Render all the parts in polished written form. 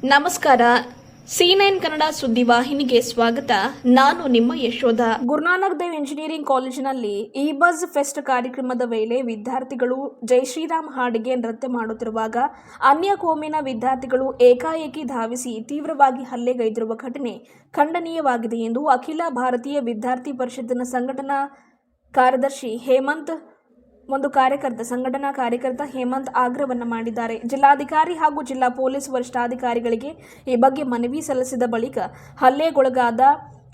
ನಮಸ್ಕಾರ. C9 ಕನ್ನಡ ಸುದ್ದಿವಾಹಿನಿಗೆ ಸ್ವಾಗತ. ನಾನು ನಿಮ್ಮ ಯಶೋಧ. ಗುರುನಾನಕ್ ದೇವ್ ಇಂಜಿನಿಯರಿಂಗ್ ಕಾಲೇಜಿನಲ್ಲಿ ಇ ಬಜ್ ಫೆಸ್ಟ್ ಕಾರ್ಯಕ್ರಮದ ವೇಳೆ ವಿದ್ಯಾರ್ಥಿಗಳು ಜೈ ಶ್ರೀರಾಮ್ ಹಾಡಿಗೆ ನೃತ್ಯ ಮಾಡುತ್ತಿರುವಾಗ ಅನ್ಯ ಕೋಮಿನ ವಿದ್ಯಾರ್ಥಿಗಳು ಏಕಾಏಕಿ ಧಾವಿಸಿ ತೀವ್ರವಾಗಿ ಹಲ್ಲೆಗೈದಿರುವ ಘಟನೆ ಖಂಡನೀಯವಾಗಿದೆ ಎಂದು ಅಖಿಲ ಭಾರತೀಯ ವಿದ್ಯಾರ್ಥಿ ಪರಿಷತ್ತಿನ ಸಂಘಟನಾ ಕಾರ್ಯಕರ್ತ ಹೇಮಂತ್ ಆಗ್ರಹವನ್ನು ಮಾಡಿದ್ದಾರೆ. ಜಿಲ್ಲಾಧಿಕಾರಿ ಹಾಗೂ ಜಿಲ್ಲಾ ಪೊಲೀಸ್ ವರಿಷ್ಠಾಧಿಕಾರಿಗಳಿಗೆ ಈ ಬಗ್ಗೆ ಮನವಿ ಸಲ್ಲಿಸಿದ ಬಳಿಕ ಹಲ್ಲೆಗೊಳಗಾದ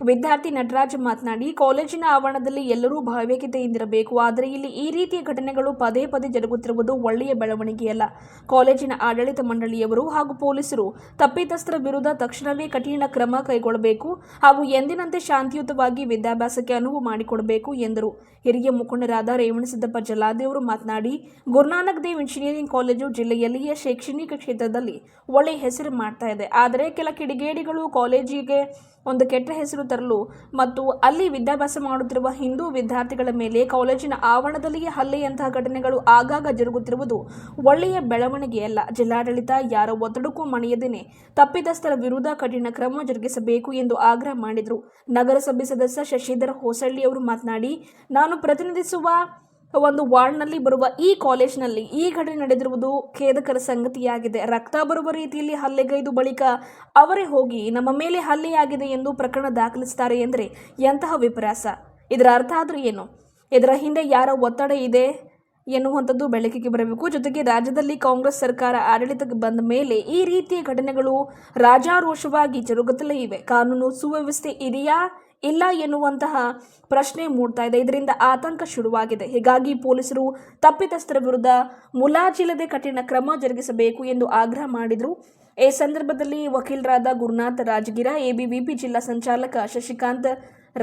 ವಿದ್ಯಾರ್ಥಿ ನಟರಾಜ್ ಮಾತನಾಡಿ, ಕಾಲೇಜಿನ ಆವರಣದಲ್ಲಿ ಎಲ್ಲರೂ ಭಾವೈಕ್ಯತೆಯಿಂದಿರಬೇಕು. ಆದರೆ ಇಲ್ಲಿ ಈ ರೀತಿಯ ಘಟನೆಗಳು ಪದೇ ಪದೇ ಜರುಗುತ್ತಿರುವುದು ಒಳ್ಳೆಯ ಬೆಳವಣಿಗೆಯಲ್ಲ. ಕಾಲೇಜಿನ ಆಡಳಿತ ಮಂಡಳಿಯವರು ಹಾಗೂ ಪೊಲೀಸರು ತಪ್ಪಿತಸ್ಥರ ವಿರುದ್ಧ ತಕ್ಷಣವೇ ಕಠಿಣ ಕ್ರಮ ಕೈಗೊಳ್ಳಬೇಕು ಹಾಗೂ ಎಂದಿನಂತೆ ಶಾಂತಿಯುತವಾಗಿ ವಿದ್ಯಾಭ್ಯಾಸಕ್ಕೆ ಅನುವು ಮಾಡಿಕೊಡಬೇಕು ಎಂದರು. ಹಿರಿಯ ಮುಖಂಡರಾದ ರೇವಣಸಿದ್ದಪ್ಪ ಜಲಾದೇವರು ಮಾತನಾಡಿ, ಗುರುನಾನಕ್ ದೇವ್ ಇಂಜಿನಿಯರಿಂಗ್ ಕಾಲೇಜು ಜಿಲ್ಲೆಯಲ್ಲಿಯೇ ಶೈಕ್ಷಣಿಕ ಕ್ಷೇತ್ರದಲ್ಲಿ ಒಳ್ಳೆಯ ಹೆಸರು ಮಾಡ್ತಾ ಇದೆ. ಆದರೆ ಕೆಲ ಕಿಡಿಗೇಡಿಗಳು ಕಾಲೇಜಿಗೆ ಒಂದು ಕೆಟ್ಟ ಹೆಸರು ತರಲು ಮತ್ತು ಅಲ್ಲಿ ವಿದ್ಯಾಭ್ಯಾಸ ಮಾಡುತ್ತಿರುವ ಹಿಂದೂ ವಿದ್ಯಾರ್ಥಿಗಳ ಮೇಲೆ ಕಾಲೇಜಿನ ಆವರಣದಲ್ಲಿಯೇ ಹಲ್ಲೆಯಂತಹ ಘಟನೆಗಳು ಆಗಾಗ ಜರುಗುತ್ತಿರುವುದು ಒಳ್ಳೆಯ ಬೆಳವಣಿಗೆಯಲ್ಲ. ಜಿಲ್ಲಾಡಳಿತ ಯಾರ ಒತ್ತಡಕ್ಕೂ ಮಣಿಯದೇನೆ ತಪ್ಪಿತಸ್ಥರ ವಿರುದ್ಧ ಕಠಿಣ ಕ್ರಮ ಜರುಗಿಸಬೇಕು ಎಂದು ಆಗ್ರಹ ಮಾಡಿದರು. ನಗರಸಭೆ ಸದಸ್ಯ ಶಶಿಧರ್ ಹೊಸಳ್ಳಿ ಅವರು ಮಾತನಾಡಿ, ನಾನು ಪ್ರತಿನಿಧಿಸುವ ಒಂದು ವಾರ್ಡ್ನಲ್ಲಿ ಬರುವ ಈ ಕಾಲೇಜಿನಲ್ಲಿ ಈ ಘಟನೆ ನಡೆದಿರುವುದು ಖೇದಕರ ಸಂಗತಿಯಾಗಿದೆ. ರಕ್ತ ಬರುವ ರೀತಿಯಲ್ಲಿ ಹಲ್ಲೆಗೈದು ಬಳಿಕ ಅವರೇ ಹೋಗಿ ನಮ್ಮ ಮೇಲೆ ಹಲ್ಲೆಯಾಗಿದೆ ಎಂದು ಪ್ರಕರಣ ದಾಖಲಿಸುತ್ತಾರೆ ಎಂದರೆ ಎಂತಹ ವಿಪರ್ಯಾಸ. ಇದರ ಅರ್ಥ ಆದರೂ ಏನು? ಇದರ ಹಿಂದೆ ಯಾರ ಒತ್ತಡ ಇದೆ ಎನ್ನುವಂಥದ್ದು ಬೆಳಕಿಗೆ ಬರಬೇಕು. ಜೊತೆಗೆ ರಾಜ್ಯದಲ್ಲಿ ಕಾಂಗ್ರೆಸ್ ಸರ್ಕಾರ ಆಡಳಿತಕ್ಕೆ ಬಂದ ಮೇಲೆ ಈ ರೀತಿಯ ಘಟನೆಗಳು ರಾಜಾರೋಷವಾಗಿ ಜರುಗುತ್ತಲೇ ಇವೆ. ಕಾನೂನು ಸುವ್ಯವಸ್ಥೆ ಇದೆಯಾ ಇಲ್ಲ ಎನ್ನುವಂತಹ ಪ್ರಶ್ನೆ ಮೂಡ್ತಾ ಇದೆ. ಇದರಿಂದ ಆತಂಕ ಶುರುವಾಗಿದೆ. ಹೀಗಾಗಿ ಪೊಲೀಸರು ತಪ್ಪಿತಸ್ಥರ ವಿರುದ್ಧ ಮುಲಾಜಿಲ್ಲದೆ ಕಠಿಣ ಕ್ರಮ ಜರುಗಿಸಬೇಕು ಎಂದು ಆಗ್ರಹ ಮಾಡಿದರು. ಈ ಸಂದರ್ಭದಲ್ಲಿ ವಕೀಲರಾದ ಗುರುನಾಥ್ ರಾಜಗಿರ, ಎಬಿವಿಪಿ ಜಿಲ್ಲಾ ಸಂಚಾಲಕ ಶಶಿಕಾಂತ್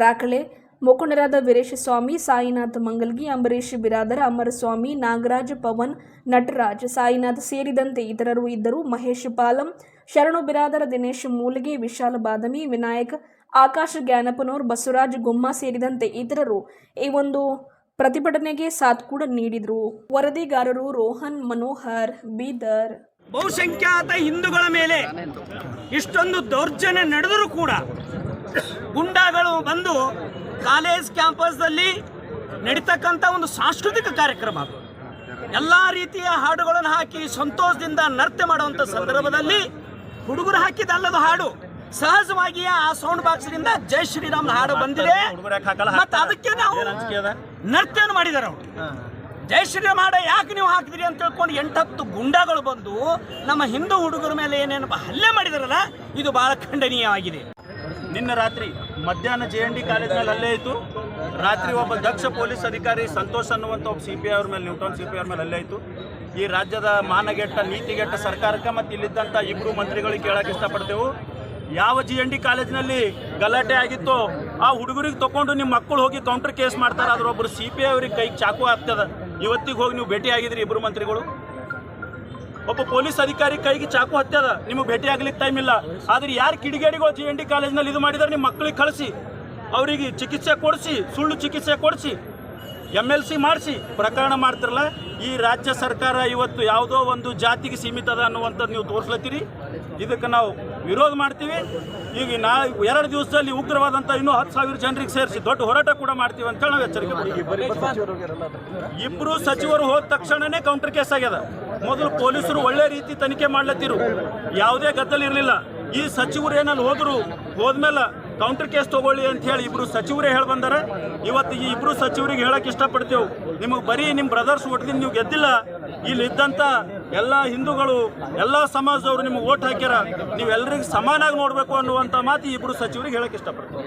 ರಾಕಳೆ, ಮುಖಂಡರಾದ ವೀರೇಶ ಸ್ವಾಮಿ, ಸಾಯಿನಾಥ್ ಮಂಗಲ್ಗಿ, ಅಂಬರೀಶ್ ಬಿರಾದರ್, ಅಮರಸ್ವಾಮಿ, ನಾಗರಾಜ್, ಪವನ್, ನಟರಾಜ್, ಸಾಯಿನಾಥ್ ಸೇರಿದಂತೆ ಇತರರು ಇದ್ದರು. ಮಹೇಶ್ ಪಾಲಂ, ಶರಣು ಬಿರಾದರ್, ದಿನೇಶ್ ಮೂಲಿಗೆ, ವಿಶಾಲ್ ಬಾದಮಿ, ವಿನಾಯಕ್, ಆಕಾಶ್ ಜ್ಞಾನಪ್ಪನವರು, ಬಸವರಾಜ್ ಗುಮ್ಮ ಸೇರಿದಂತೆ ಇತರರು ಈ ಒಂದು ಪ್ರತಿಭಟನೆಗೆ ಸಾಥ್ ಕೂಡ ನೀಡಿದರು. ವರದಿಗಾರರು ರೋಹನ್ ಮನೋಹರ್, ಬೀದರ್. ಬಹುಸಂಖ್ಯಾತ ಹಿಂದೂಗಳ ಮೇಲೆ ಇಷ್ಟೊಂದು ದೌರ್ಜನ್ಯ ನಡೆದರೂ ಕೂಡ ಗುಂಡಾಗಳು ಬಂದು ಕಾಲೇಜ್ ಕ್ಯಾಂಪಸ್ನಲ್ಲಿ ನಡೀತಕ್ಕಂಥ ಒಂದು ಸಾಂಸ್ಕೃತಿಕ ಕಾರ್ಯಕ್ರಮ, ಎಲ್ಲ ರೀತಿಯ ಹಾಡುಗಳನ್ನು ಹಾಕಿ ಸಂತೋಷದಿಂದ ನೃತ್ಯ ಮಾಡುವಂಥ ಸಂದರ್ಭದಲ್ಲಿ ಹುಡುಗರು ಹಾಕಿದಲ್ಲದ ಹಾಡು ಸಹಜವಾಗಿಯೇ ಆ ಸೌಂಡ್ ಬಾಕ್ಸ್ನಿಂದ ಜೈ ಶ್ರೀರಾಮ್ ಹಾಡು ಬಂದಿದೆ. ಮತ್ತೆ ಅದಕ್ಕೆ ನಾವು ನೃತ್ಯ ಮಾಡಿದಾರೆ. ಅವರು ಜೈ ಶ್ರೀರಾಮ್ ಹಾಡ ಯಾಕೆ ನೀವು ಹಾಕಿದ್ರಿ ಅಂತ ತಿಳ್ಕೊಂಡು 8-10 ಗುಂಡಾಗಳು ಬಂದು ನಮ್ಮ ಹಿಂದೂ ಹುಡುಗರ ಮೇಲೆ ಏನೇನಪ್ಪ ಹಲ್ಲೆ ಮಾಡಿದಾರಲ್ಲ, ಇದು ಬಹಳ ಖಂಡನೀಯವಾಗಿದೆ. ನಿನ್ನೆ ರಾತ್ರಿ ಮಧ್ಯಾಹ್ನ JND ಕಾಲೇಜಿನಲ್ಲಿ ಹಲ್ಲೆ ಆಯಿತು. ರಾತ್ರಿ ಒಬ್ಬ ದಕ್ಷ ಪೊಲೀಸ್ ಅಧಿಕಾರಿ ಸಂತೋಷ್ ಅನ್ನುವಂಥ ಒಬ್ಬ CPI ಅವ್ರ ಮೇಲೆ, ನ್ಯೂಟನ್ CPI ಅವ್ರ ಮೇಲೆ ಹಲ್ಲೆ ಆಯಿತು. ಈ ರಾಜ್ಯದ ಮಾನಗೆಟ್ಟ ನೀತಿಗೆಟ್ಟ ಸರ್ಕಾರಕ್ಕೆ ಮತ್ತು ಇಲ್ಲಿದ್ದಂಥ ಇಬ್ಬರು ಮಂತ್ರಿಗಳಿಗೆ ಕೇಳಕ್ಕೆ ಇಷ್ಟಪಡ್ತೇವೆ, ಯಾವ JND ಕಾಲೇಜಿನಲ್ಲಿ ಗಲಾಟೆ ಆಗಿತ್ತೋ ಆ ಹುಡುಗರಿಗೆ ತಗೊಂಡು ನಿಮ್ಮ ಮಕ್ಕಳು ಹೋಗಿ ಕೌಂಟರ್ ಕೇಸ್ ಮಾಡ್ತಾರೆ. ಅದರೊಬ್ಬರು CPI ಅವ್ರಿಗೆ ಕೈಗೆ ಚಾಕು ಆಗ್ತದೆ. ಇವತ್ತಿಗೆ ಹೋಗಿ ನೀವು ಭೇಟಿ ಆಗಿದ್ರಿ ಇಬ್ಬರು ಮಂತ್ರಿಗಳು. ಒಬ್ಬ ಪೊಲೀಸ್ ಅಧಿಕಾರಿ ಕೈಗೆ ಚಾಕು ಹತ್ಯದ, ನಿಮಗೆ ಭೇಟಿ ಆಗ್ಲಿಕ್ಕೆ ಟೈಮ್ ಇಲ್ಲ. ಆದರೆ ಯಾರು ಕಿಡಿಗೇಡಿಗಳು JND ಕಾಲೇಜಿನಲ್ಲಿ ಇದು ಮಾಡಿದ್ದಾರೆ, ನಿಮ್ಮ ಮಕ್ಕಳಿಗೆ ಕಳಿಸಿ ಅವರಿಗೆ ಚಿಕಿತ್ಸೆ ಕೊಡಿಸಿ, ಸುಳ್ಳು ಚಿಕಿತ್ಸೆ ಕೊಡಿಸಿ, MLC ಮಾಡಿಸಿ ಪ್ರಕರಣ ಮಾಡ್ತಿರಲ್ಲ. ಈ ರಾಜ್ಯ ಸರ್ಕಾರ ಇವತ್ತು ಯಾವುದೋ ಒಂದು ಜಾತಿಗೆ ಸೀಮಿತ ಅದ ಅನ್ನುವಂಥದ್ದು ನೀವು ತೋರಿಸ್ಲತ್ತೀರಿ. ಇದಕ್ಕೆ ನಾವು ವಿರೋಧ ಮಾಡ್ತೀವಿ. ಈಗ 2 ದಿವಸದಲ್ಲಿ ಉಗ್ರವಾದಂಥ ಇನ್ನೂ 10,000 ಜನರಿಗೆ ಸೇರಿಸಿ ದೊಡ್ಡ ಹೋರಾಟ ಕೂಡ ಮಾಡ್ತೀವಿ ಅಂತೇಳಿ ನಾವು ಎಚ್ಚರಿಕೆ ಕೊಡ್ತೀವಿ. ಇಬ್ಬರು ಸಚಿವರು ಹೋದ ತಕ್ಷಣನೇ ಕೌಂಟರ್ ಕೇಸ್ ಆಗ್ಯದ. ಮೊದಲು ಪೊಲೀಸರು ಒಳ್ಳೆ ರೀತಿ ತನಿಖೆ ಮಾಡ್ಲತ್ತಿರು, ಯಾವುದೇ ಗದ್ದಲ ಇರಲಿಲ್ಲ. ಈ ಸಚಿವರು ಏನಲ್ಲಿ ಹೋದ್ಮೇಲೆ ಕೌಂಟರ್ ಕೇಸ್ ತಗೊಳ್ಳಿ ಅಂತ ಹೇಳಿ ಇಬ್ಬರು ಸಚಿವರೇ ಹೇಳಿ ಬಂದಾರೆ. ಇವತ್ತು ಈ ಇಬ್ಬರು ಸಚಿವರಿಗೆ ಹೇಳಕ್ಕೆ ಇಷ್ಟಪಡ್ತೇವೆ, ನಿಮಗೆ ಬರೀ ನಿಮ್ಮ ಬ್ರದರ್ಸ್ ಒಟ್ಟಿಗೆ ನೀವು ಗೆದ್ದಿಲ್ಲ, ಇಲ್ಲಿ ಇದ್ದಂಥ ಎಲ್ಲ ಹಿಂದೂಗಳು ಎಲ್ಲ ಸಮಾಜದವರು ನಿಮಗೆ ಓಟ್ ಹಾಕ್ಯಾರ, ನೀವೆಲ್ಲರಿಗೂ ಸಮಾನಾಗಿ ನೋಡಬೇಕು ಅನ್ನುವಂಥ ಮಾತು ಈ ಇಬ್ಬರು ಸಚಿವರಿಗೆ ಹೇಳಕ್ಕೆ ಇಷ್ಟಪಡ್ತೇವೆ.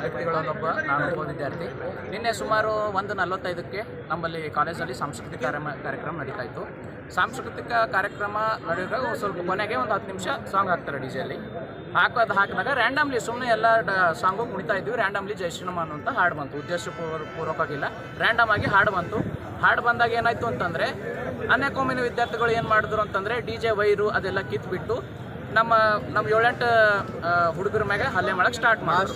ವ್ಯಕ್ತಿಗಳನ್ನೊಬ್ಬ ನಾನು ಒಬ್ಬ ವಿದ್ಯಾರ್ಥಿ. ನಿನ್ನೆ ಸುಮಾರು 1:45ಕ್ಕೆ ನಮ್ಮಲ್ಲಿ ಕಾಲೇಜಲ್ಲಿ ಸಾಂಸ್ಕೃತಿಕ ಕಾರ್ಯಕ್ರಮ ನಡೀತಾ ಇತ್ತು. ಸಾಂಸ್ಕೃತಿಕ ಕಾರ್ಯಕ್ರಮ ನಡೆಯುವಾಗ ಸ್ವಲ್ಪ ಕೊನೆಗೆ ಒಂದು 10 ನಿಮಿಷ ಸಾಂಗ್ ಹಾಕ್ತಾರೆ ಡಿಜೆಯಲ್ಲಿ. ಹಾಕಿದಾಗ ರ್ಯಾಂಡಮ್ಲಿ ಸುಮ್ಮನೆ ಎಲ್ಲ ಸಾಂಗು ಕುಣಿತಾ ಇದ್ವಿ. ರ್ಯಾಂಡಮ್ಲಿ ಜೈ ಶ್ರೀರಾಮ್ ಅನ್ನುವಂಥ ಹಾಡು ಬಂತು. ಉದ್ದೇಶಪೂರ್ವಕವಾಗಿಲ್ಲ, ರ್ಯಾಂಡಮ್ ಆಗಿ ಹಾಡು ಬಂತು. ಹಾಡು ಬಂದಾಗ ಏನಾಯಿತು ಅಂತಂದರೆ, ಅನ್ಯ ಕೋಮಿನ ವಿದ್ಯಾರ್ಥಿಗಳು ಏನು ಮಾಡಿದ್ರು ಅಂತಂದರೆ DJ ವೈರು ಅದೆಲ್ಲ ಕಿತ್ಬಿಟ್ಟು ನಮ್ಮ 7-8 ಹುಡುಗರ ಮ್ಯಾಗ ಹಲ್ಲೆ ಮಾಡಕ್ಕೆ ಸ್ಟಾರ್ಟ್ ಮಾಡಿ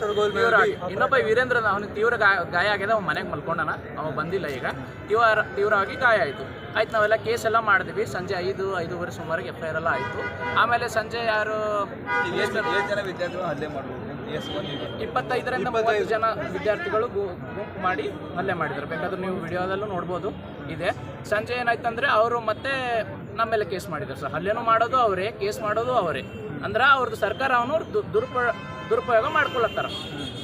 ಇನ್ನೊಬ್ಬ ವೀರೇಂದ್ರ ಅವನಿಗೆ ತೀವ್ರ ಗಾಯ ಆಗಿದೆ. ಅವ್ನು ಮನೆಗೆ ಮಲ್ಕೊಂಡನ, ಅವ ಬಂದಿಲ್ಲ. ಈಗ ತೀವ್ರವಾಗಿ ಗಾಯ ಆಯಿತು. ನಾವೆಲ್ಲ ಕೇಸ್ ಎಲ್ಲ ಮಾಡಿದ್ವಿ. ಸಂಜೆ 5-5:30 ಸುಮಾರಿಗೆ FIR ಎಲ್ಲ ಆಯಿತು. ಆಮೇಲೆ ಸಂಜೆ ಯಾರು 25ರಿಂದ 30 ಜನ ವಿದ್ಯಾರ್ಥಿಗಳು ಗುಂಪು ಮಾಡಿ ಹಲ್ಲೆ ಮಾಡಿದ್ರು. ಬೇಕಾದ್ರೆ ನೀವು ವಿಡಿಯೋದಲ್ಲೂ ನೋಡ್ಬೋದು ಇದೆ. ಸಂಜೆ ಏನಾಯ್ತಂದ್ರೆ ಅವರು ಮತ್ತೆ ನಮ್ಮ ಮೇಲೆ ಕೇಸ್ ಮಾಡಿದ್ರು ಸರ್. ಹಲ್ಲೆನೂ ಮಾಡೋದು ಅವರೇ, ಕೇಸ್ ಮಾಡೋದು ಅವರೇ. ಅಂದ್ರೆ ಅವ್ರದ್ದು ಸರ್ಕಾರ ಅವನು ದುರುಪಯೋಗ ಮಾಡ್ಕೊಳತ್ತಾರ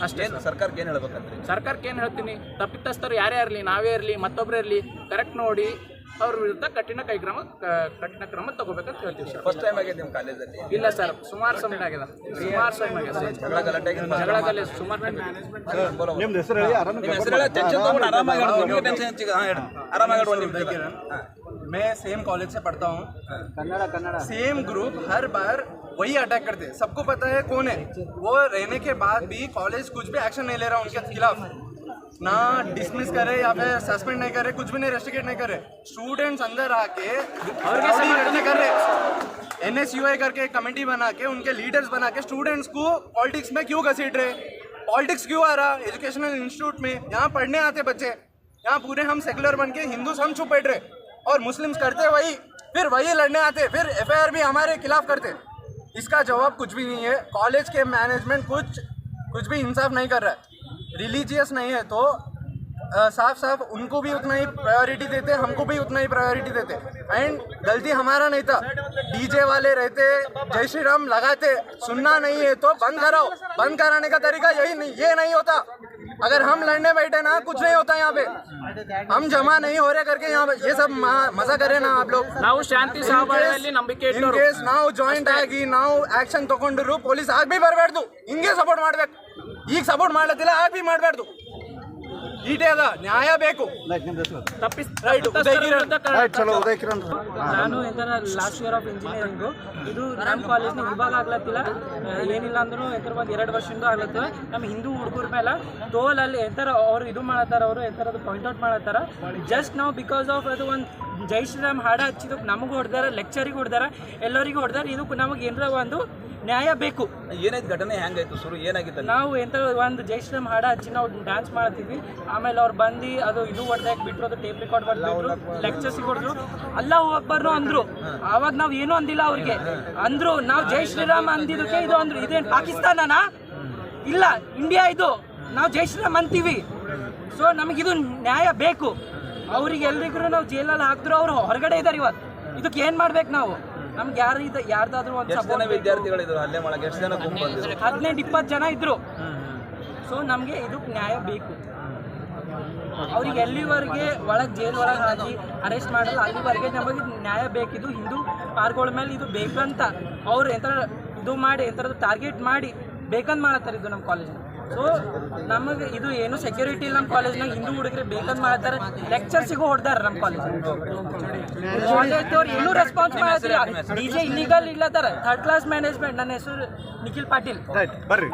ಅಷ್ಟೇ. ಸರ್ಕಾರಕ್ಕೆ ಏನು ಹೇಳ್ಬೇಕಂದ್ರೆ ಸರ್ಕಾರಕ್ಕೆ ಏನು ಹೇಳ್ತೀನಿ, ತಪ್ಪಿತಸ್ಥರು ಯಾರೇ ಇರಲಿ, ನಾವೇ ಇರಲಿ, ಮತ್ತೊಬ್ಬರೇ ಇರಲಿ, ಕರೆಕ್ಟ್ ನೋಡಿ ಅವ್ರ ವಿರುದ್ಧ ಕಠಿಣ ಕ್ರಮ ತಗೋಬೇಕಂತ ಹೇಳ್ತೀವಿ ಸರ್. ಫಸ್ಟ್ ಟೈಮ್ ಆಗಿದೆ ನಿಮ್ಮ ಕಾಲೇಜಲ್ಲಿ? ಇಲ್ಲ ಸರ್, ಸುಮಾರು ಸಮಯ ಆಗಿದೆ. ಜಗಳ ಗಲಾಟೆ ಜಗಳಗಲ್ಲೇ ಸುಮಾರು ಟೈಮ್. ನಿಮ್ಮ ಹೆಸರು ಹೇಳಿ, ಟೆನ್ಷನ್ ತಗೊಂಡು ಆರಾಮಾಗಿ ನೀವು ಟೆನ್ಷನ್ ಹೆಚ್ಚಿಗೆ ಆರಾಮಾಗಿ मैं सेम कॉलेज से पढ़ता हूँ। कन्नड़ा सेम ग्रुप हर बार वही अटैक करते हैं। सबको पता है कौन है वो। रहने के बाद भी कॉलेज कुछ भी एक्शन नहीं ले रहा उनके खिलाफ, ना डिसमिस करे या फिर सस्पेंड नहीं करे, कुछ भी नहीं, रेस्ट्रिकेट नहीं करे। स्टूडेंट्स अंदर आके रौडी कर रहे, NSUI करके एक कमेटी बना के उनके लीडर्स बना के स्टूडेंट्स को पॉलिटिक्स में क्यों घसीट रहे? पॉलिटिक्स क्यों आ रहा एजुकेशनल इंस्टीट्यूट में? यहाँ पढ़ने आते बच्चे, यहाँ पूरे हम सेकुलर बन के हिंदूस हम चुप बैठ रहे और मुस्लिम्स करते वही, फिर वही लड़ने आते, फिर FIR भी हमारे खिलाफ करते। इसका जवाब कुछ भी नहीं है। कॉलेज के मैनेजमेंट कुछ भी इंसाफ नहीं कर रहा है। रिलीजियस नहीं है तो साफ उनको भी उतना ही प्रायोरिटी देते, हमको भी उतना ही प्रायोरिटी देते। एंड गलती हमारा नहीं था। DJ वाले रहते, जय श्री राम लगाते, सुनना नहीं है तो बंद कराओ। बंद कराने का तरीका ये नहीं होता। अगर हम लड़ने बैठे ना, कुछ नहीं होता यहाँ पे। हम जमा नहीं हो रहे करके यहाँ पे ये सब मजा करे ना आप लोग। ನಾವು ಶಾಂತಿ ಸಹಬಾಳ್ವೆಯಲ್ಲಿ ನಂಬಿಕೆ ಇಟ್ಟವರು. ಇನ್ ಕೇಸ್ ನಾವು ಜಾಯಿಂಟ್ ಆಗಿ ನಾವು ಆಕ್ಷನ್ ತಗೊಂಡ್ರು ಪೊಲೀಸ್ ಆಗ ಬಿ ಬರಬಾರ್ದು, ಹಿಂಗೆ ಸಪೋರ್ಟ್ ಮಾಡ್ಬೇಕು. ಈಗ ಸಪೋರ್ಟ್ ಮಾಡ್ಲತ್ತಿಲ್ಲ, ಆಗ ಬಿ ಮಾಡಬಾರ್ದು. ಈಟೇ ಅದ, ನ್ಯಾಯ ಬೇಕು. ನಾನು ಎಂತರ ಲಾಸ್ಟ್ ಇಯರ್ ಆಫ್ ಇಂಜಿನಿಯರಿಂಗು. ಇದು ನಮ್ಮ ಕಾಲೇಜ್ನ ಇವಾಗ ಆಗ್ಲತ್ತಿಲ್ಲ, ಏನಿಲ್ಲ ಅಂದ್ರೂ ಎಂತರ ಒಂದು 2 ವರ್ಷದಿಂದ ಆಗ್ಲತ್ತವ. ನಮ್ಮ ಹಿಂದೂ ಹುಡುಗರ ಮೇಲೆ ತೋಲಲ್ಲಿ ಎಂತರ ಅವ್ರು ಇದು ಮಾಡತ್ತಾರ, ಅವರು ಎಂಥರದ್ದು ಪಾಯಿಂಟ್ಔಟ್ ಮಾಡತ್ತಾರ. ಜಸ್ಟ್ ನಾವು ಬಿಕಾಸ್ ಆಫ್ ಅದು ಒಂದು ಜೈ ಶ್ರೀರಾಮ್ ಹಾಡು ಹಚ್ಚಿದಕ್ಕೆ ನಮಗೂ ಹೊಡೆದಾರ, ಲೆಕ್ಚರಿಗೆ ಹೊಡೆದಾರ, ಎಲ್ಲರಿಗೂ ಹೊಡೆದಾರ. ಇದಕ್ಕೆ ನಮಗೆ ಏನರ ಒಂದು ನ್ಯಾಯ ಬೇಕು. ಏನಾಯ್ತು ಘಟನೆ? ಹೆಂಗಾಯ್ತು? ಶುರು ಏನಾಗಿತ್ತು? ನಾವು ಎಂತ ಒಂದು ಜೈ ಶ್ರೀರಾಮ್ ಹಾಡು ಹಚ್ಚಿ ನಾವು ಡ್ಯಾನ್ಸ್ ಮಾಡ್ತಿದ್ವಿ. ಆಮೇಲೆ ಅವ್ರು ಬಂದು ಅದು ಇದು ಹೊಡೆದಾಕ್ ಬಿಟ್ಟರು, ಅದು ಟೇಪ್ ರೆಕಾರ್ಡ್ ಬರ್ಬಿಟ್ರು, ಲೆಕ್ಚರ್ಸಿಗೆ ಹೊಡೆದ್ರು, ಅಲ್ಲ ಹೋಗ್ಬಾರ್ದು ಅಂದ್ರು. ಆವಾಗ ನಾವು ಏನೂ ಅಂದಿಲ್ಲ ಅವ್ರಿಗೆ. ಅಂದ್ರು ನಾವು ಜೈ ಶ್ರೀರಾಮ್ ಅಂದಿದ್ದಕ್ಕೆ ಇದು ಅಂದ್ರು. ಇದೇನು ಪಾಕಿಸ್ತಾನನಾ? ಇಲ್ಲ, ಇಂಡಿಯಾ ಇದು. ನಾವು ಜೈ ಶ್ರೀರಾಮ್ ಅಂತೀವಿ. ಸೊ ನಮಗಿದು ನ್ಯಾಯ ಬೇಕು. ಅವ್ರಿಗೆ ಎಲ್ರಿಗೂ ನಾವು ಜೈಲಲ್ಲಿ ಹಾಕಿದ್ರು, ಅವ್ರು ಹೊರಗಡೆ ಇದ್ದಾರೆ ಇವತ್ತು. ಇದಕ್ಕೆ ಏನು ಮಾಡ್ಬೇಕು ನಾವು? ನಮ್ಗೆ ಯಾರ್ದಾದ್ರೂ ಒಂದು ಸಪೋರ್ಟ್. ವಿದ್ಯಾರ್ಥಿಗಳಿದ್ರು ಹಲ್ಲೆ ಮಾಡಕ್ಕೆ ಎಷ್ಟು ಜನ ಗುಂಪು ಬಂದಿದ್ರು? 15-20 ಜನ ಇದ್ರು. ಸೊ ನಮಗೆ ಇದಕ್ಕೆ ನ್ಯಾಯ ಬೇಕು. ಅವ್ರಿಗೆ ಎಲ್ಲಿವರೆಗೆ ಒಳಗೆ ಜೈಲ್ ಒಳಗೆ ಹಾಕಿ ಅರೆಸ್ಟ್ ಮಾಡಲ್ಲ, ಅಲ್ಲಿವರೆಗೆ ನಮಗೆ ನ್ಯಾಯ ಬೇಕಿದು. ಹಿಂದೂ ಪಾರ್ಗಳ ಮೇಲೆ ಇದು ಬೇಕಂತ ಅವ್ರು ಎಂಥ ಇದು ಮಾಡಿ ಎಂಥದ್ದು ಟಾರ್ಗೆಟ್ ಮಾಡಿ ಬೇಕಂತ ಮಾಡತ್ತಾರೆ ಇದು ನಮ್ಮ ಕಾಲೇಜ್ನ. ಸೊ ನಮಗೆ ಇದು ಏನು ಸೆಕ್ಯೂರಿಟಿ ಇಲ್ಲ ನಮ್ಮ ಕಾಲೇಜ್ನಾಗ. ಹಿಂದೂ ಹುಡುಗರಿಗೆ ಬೇಕಂತ ಮಾಡ್ತಾರೆ, ಲೆಕ್ಚರ್ಸಿಗೂ ಹೊಡೆದಾರೆ ನಮ್ಮ ಕಾಲೇಜ್. ಅವ್ರು ಏನೂ ರೆಸ್ಪಾನ್ಸ್ ಮಾಡತ್ತಿಲ್ಲ. DJ ಇಲ್ಲಿಗಲ್ ಇಲ್ಲತ್ತಾರ, 3rd ಕ್ಲಾಸ್ ಮ್ಯಾನೇಜ್ಮೆಂಟ್. ನನ್ನ ಹೆಸರು ನಿಖಿಲ್ ಪಾಟೀಲ್. ಬರ್ರಿ.